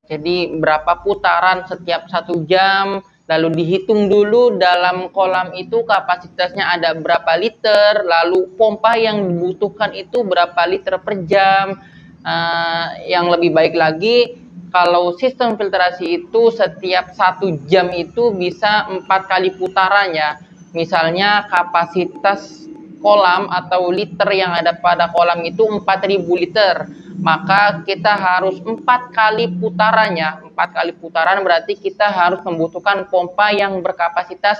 Jadi berapa putaran setiap 1 jam, lalu dihitung dulu dalam kolam itu kapasitasnya ada berapa liter, lalu pompa yang dibutuhkan itu berapa liter per jam. Yang lebih baik lagi, kalau sistem filtrasi itu setiap 1 jam itu bisa 4 kali putaran ya. Misalnya kapasitas kolam atau liter yang ada pada kolam itu 4.000 liter, maka kita harus 4 kali putarannya. 4 kali putaran berarti kita harus membutuhkan pompa yang berkapasitas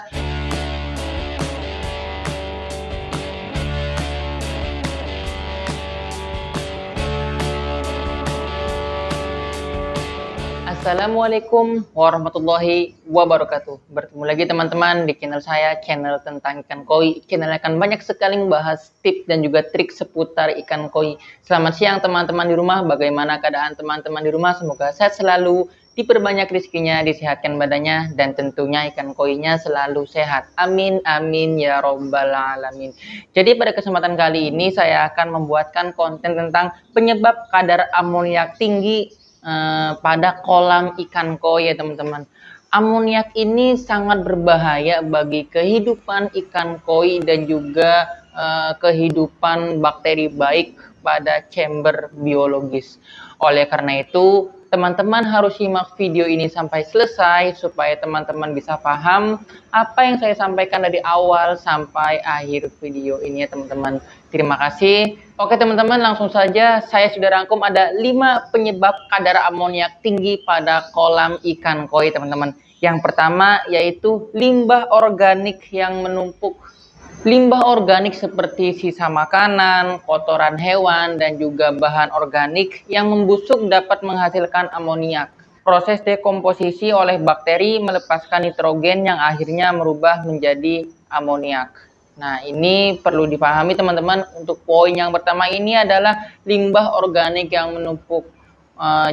Assalamualaikum warahmatullahi wabarakatuh. Bertemu lagi teman-teman di channel saya, channel tentang ikan koi. Channel akan banyak sekali membahas tips dan juga trik seputar ikan koi. Selamat siang teman-teman di rumah. Bagaimana keadaan teman-teman di rumah? Semoga sehat selalu, diperbanyak rezekinya, disehatkan badannya, dan tentunya ikan koinya selalu sehat. Amin, amin ya robbal alamin. Jadi pada kesempatan kali ini saya akan membuatkan konten tentang penyebab kadar amoniak tinggi pada kolam ikan koi ya teman-teman. Amoniak ini sangat berbahaya bagi kehidupan ikan koi dan juga kehidupan bakteri baik pada chamber biologis. Oleh karena itu, teman-teman harus simak video ini sampai selesai supaya teman-teman bisa paham apa yang saya sampaikan dari awal sampai akhir video ini ya teman-teman. Terima kasih. Oke teman-teman, langsung saja saya sudah rangkum ada 5 penyebab kadar amoniak tinggi pada kolam ikan koi teman-teman. Yang pertama yaitu limbah organik yang menumpuk. Limbah organik seperti sisa makanan, kotoran hewan, dan juga bahan organik yang membusuk dapat menghasilkan amoniak. Proses dekomposisi oleh bakteri melepaskan nitrogen yang akhirnya merubah menjadi amoniak. Nah, ini perlu dipahami teman-teman. Untuk poin yang pertama ini adalah limbah organik yang menumpuk.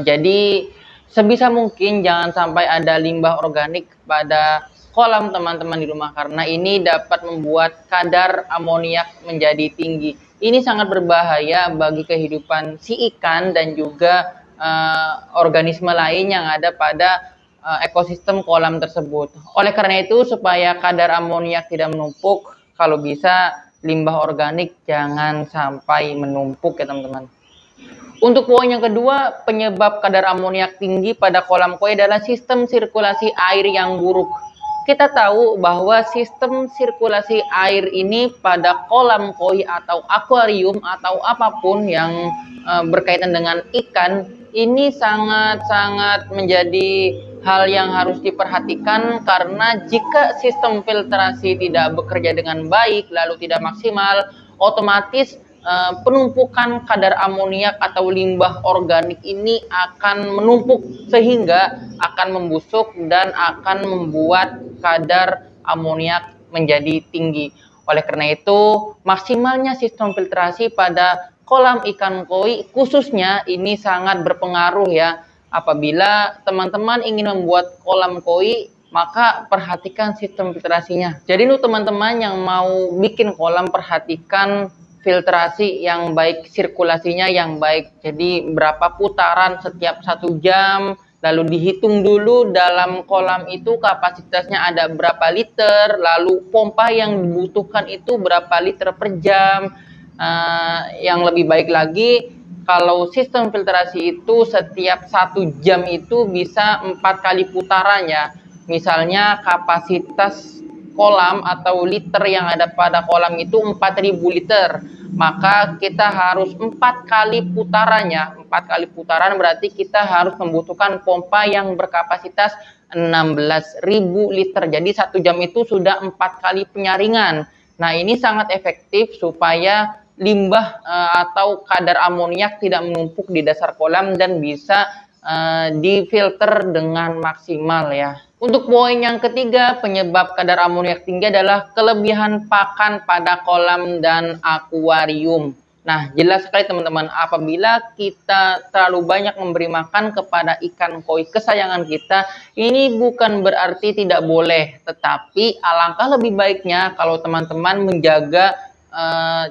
Jadi sebisa mungkin jangan sampai ada limbah organik pada kolam teman-teman di rumah, karena ini dapat membuat kadar amoniak menjadi tinggi. Ini sangat berbahaya bagi kehidupan si ikan dan juga organisme lain yang ada pada ekosistem kolam tersebut. Oleh karena itu, supaya kadar amoniak tidak menumpuk, kalau bisa limbah organik jangan sampai menumpuk ya teman-teman. Untuk poin yang kedua, penyebab kadar amoniak tinggi pada kolam koi adalah sistem sirkulasi air yang buruk. Kita tahu bahwa sistem sirkulasi air ini pada kolam koi atau akuarium atau apapun yang berkaitan dengan ikan ini sangat-sangat menjadi hal yang harus diperhatikan, karena jika sistem filtrasi tidak bekerja dengan baik lalu tidak maksimal, otomatis penumpukan kadar amoniak atau limbah organik ini akan menumpuk sehingga akan membusuk dan akan membuat kadar amoniak menjadi tinggi. Oleh karena itu, maksimalnya sistem filtrasi pada kolam ikan koi khususnya ini sangat berpengaruh ya. Apabila teman-teman ingin membuat kolam koi, maka perhatikan sistem filtrasinya. Jadi untuk teman-teman yang mau bikin kolam, perhatikan filtrasi yang baik, sirkulasinya yang baik. Jadi berapa putaran setiap 1 jam, lalu dihitung dulu dalam kolam itu kapasitasnya ada berapa liter, lalu pompa yang dibutuhkan itu berapa liter per jam. Yang lebih baik lagi, kalau sistem filtrasi itu setiap 1 jam itu bisa 4 kali putaran ya. Misalnya kapasitas kolam atau liter yang ada pada kolam itu 4.000 liter, maka kita harus 4 kali putarannya. 4 kali putaran berarti kita harus membutuhkan pompa yang berkapasitas 16.000 liter. Jadi 1 jam itu sudah 4 kali penyaringan. Nah, ini sangat efektif supaya limbah atau kadar amoniak tidak menumpuk di dasar kolam dan bisa difilter dengan maksimal ya. Untuk poin yang ketiga, penyebab kadar amoniak tinggi adalah kelebihan pakan pada kolam dan akuarium. Nah, jelas sekali teman-teman, apabila kita terlalu banyak memberi makan kepada ikan koi kesayangan kita, ini bukan berarti tidak boleh, tetapi alangkah lebih baiknya kalau teman-teman menjaga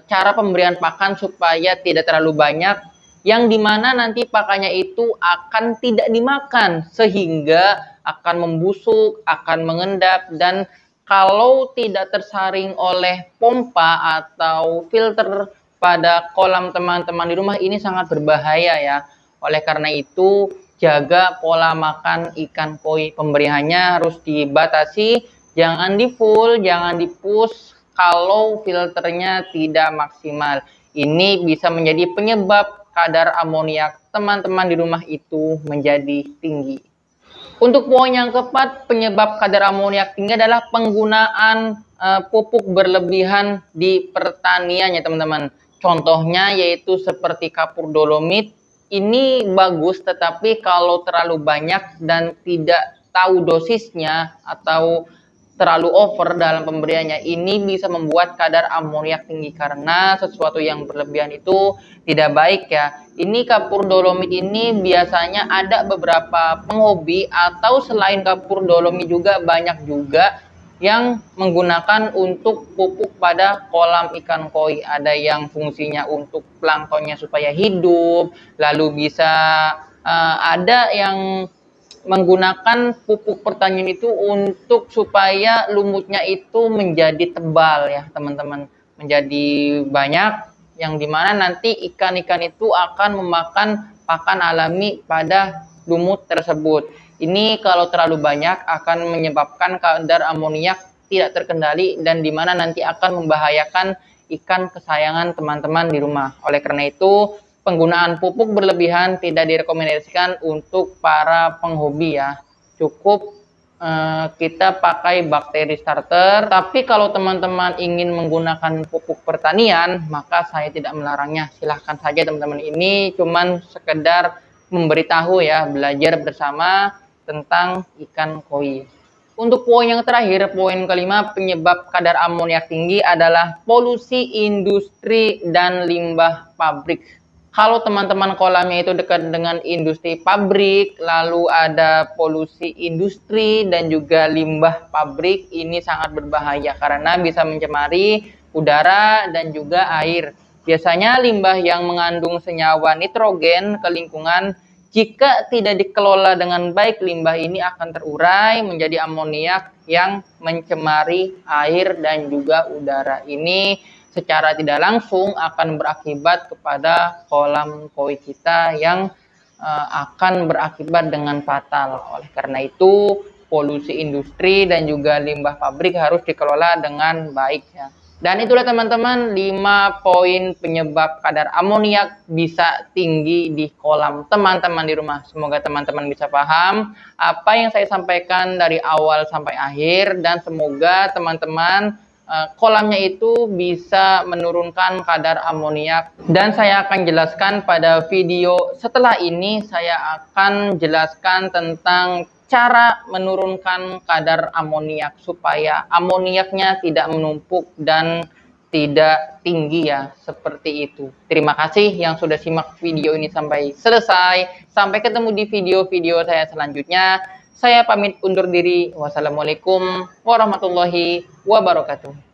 cara pemberian pakan supaya tidak terlalu banyak yang dimana nanti pakannya itu akan tidak dimakan sehingga akan membusuk, akan mengendap, dan kalau tidak tersaring oleh pompa atau filter pada kolam teman-teman di rumah ini sangat berbahaya ya. Oleh karena itu, jaga pola makan ikan koi. Pemberiannya harus dibatasi, jangan di full, jangan di push kalau filternya tidak maksimal. Ini bisa menjadi penyebab kadar amoniak teman-teman di rumah itu menjadi tinggi. Untuk poin yang keempat, penyebab kadar amoniak tinggi adalah penggunaan pupuk berlebihan di pertanian ya teman-teman. Contohnya yaitu seperti kapur dolomit. Ini bagus, tetapi kalau terlalu banyak dan tidak tahu dosisnya atau terlalu over dalam pemberiannya, ini bisa membuat kadar amoniak tinggi karena sesuatu yang berlebihan itu tidak baik ya. Ini kapur dolomit ini biasanya ada beberapa penghobi atau selain kapur dolomit juga banyak juga yang menggunakan untuk pupuk pada kolam ikan koi. Ada yang fungsinya untuk planktonnya supaya hidup, lalu bisa ada yang menggunakan pupuk pertanian itu untuk supaya lumutnya itu menjadi tebal ya teman-teman, menjadi banyak, yang dimana nanti ikan-ikan itu akan memakan pakan alami pada lumut tersebut. Ini kalau terlalu banyak akan menyebabkan kadar amoniak tidak terkendali dan dimana nanti akan membahayakan ikan kesayangan teman-teman di rumah. Oleh karena itu, penggunaan pupuk berlebihan tidak direkomendasikan untuk para penghobi ya. Cukup kita pakai bakteri starter. Tapi kalau teman-teman ingin menggunakan pupuk pertanian, maka saya tidak melarangnya. Silahkan saja teman-teman. Ini cuman sekedar memberitahu ya, belajar bersama tentang ikan koi. Untuk poin yang terakhir, poin kelima, penyebab kadar amoniak tinggi adalah polusi industri dan limbah pabrik. Kalau teman-teman kolamnya itu dekat dengan industri pabrik, lalu ada polusi industri dan juga limbah pabrik, ini sangat berbahaya karena bisa mencemari udara dan juga air. Biasanya limbah yang mengandung senyawa nitrogen ke lingkungan, jika tidak dikelola dengan baik, limbah ini akan terurai menjadi amoniak yang mencemari air dan juga udara. Ini secara tidak langsung akan berakibat kepada kolam koi kita yang akan berakibat dengan fatal. Oleh karena itu, polusi industri dan juga limbah pabrik harus dikelola dengan baik ya. Dan itulah teman-teman 5 poin penyebab kadar amoniak bisa tinggi di kolam teman-teman di rumah. Semoga teman-teman bisa paham apa yang saya sampaikan dari awal sampai akhir, dan semoga teman-teman kolamnya itu bisa menurunkan kadar amoniak. Dan saya akan jelaskan pada video setelah ini, saya akan jelaskan tentang cara menurunkan kadar amoniak supaya amoniaknya tidak menumpuk dan tidak tinggi ya, seperti itu. Terima kasih yang sudah simak video ini sampai selesai. Sampai ketemu di video-video saya selanjutnya. Saya pamit undur diri. Wassalamualaikum warahmatullahi wabarakatuh.